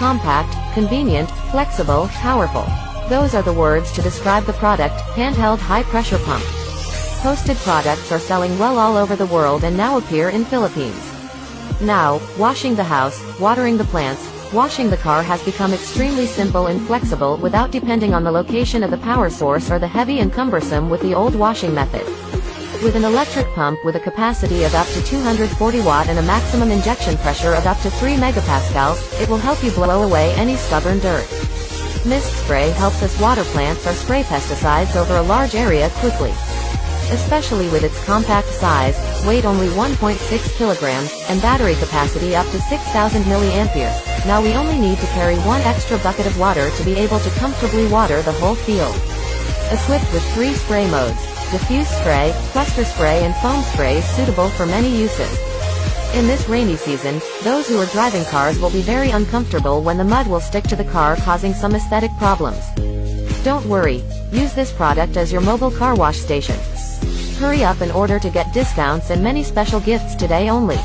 compact, convenient, flexible, powerful. Those are the words to describe the product, handheld high-pressure pump. Posted products are selling well all over the world and now appear in Philippines. Now, washing the house, watering the plants, washing the car has become extremely simple and flexible without depending on the location of the power source or the heavy and cumbersome with the old washing method. With an electric pump with a capacity of up to 240 watt and a maximum injection pressure of up to 3 megapascals, it will help you blow away any stubborn dirt. Mist spray helps us water plants or spray pesticides over a large area quickly. Especially with its compact size, weight only 1.6 kilograms, and battery capacity up to 6,000 milliamperes. Now we only need to carry one extra bucket of water to be able to comfortably water the whole field. Equipped with 3 spray modes: diffuse spray, cluster spray and foam spray, suitable for many uses. In this rainy season, those who are driving cars will be very uncomfortable when the mud will stick to the car, causing some aesthetic problems. Don't worry, use this product as your mobile car wash station. Hurry up and order to get discounts and many special gifts today only.